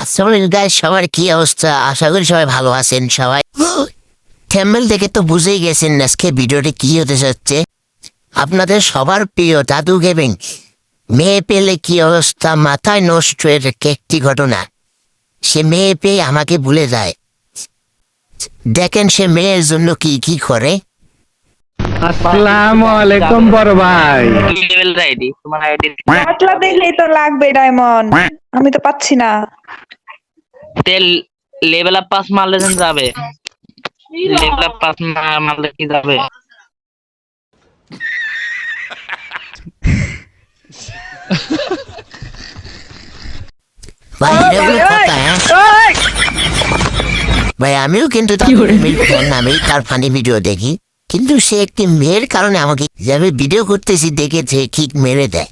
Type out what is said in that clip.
আসলে গাইস সবার কি অবস্থা? আশা করি সবাই ভালো আছেন। সবাই থ্যাম্বনেল দেখে তো বুঝেই গেছেন আজকে ভিডিওটি কি হতে যাচ্ছে। আপনাদের সবার প্রিয় দাদু গেমিং মেয়ে পেলে কি অবস্থা, মাথায় নষ্ট এর একটি ঘটনা। সে মেয়ে পেয়ে আমাকে ভুলে যায়। দেখেন সে মেয়ের জন্য কি কি করে। আসসালামু আলাইকুম বড় ভাই। লেভেল আইডি তোমার আইডি পাতলা দেখলেই তো লাগবে ডায়মন্ড, আমি তো পাচ্ছি না। তেল লেভেল আপ পাস মারলে যেন যাবে, লেভেল আপ পাস মারলে কি যাবে? ভাই এটা কোনো কথা? ভাই আমিও কিন্তু আমি তার ফানি ভিডিও দেখি, কিন্তু সে একটি মেয়ের কারণে আমাকে যাবে ভিডিও করতেছি দেখেছে ঠিক মেরে দেয়।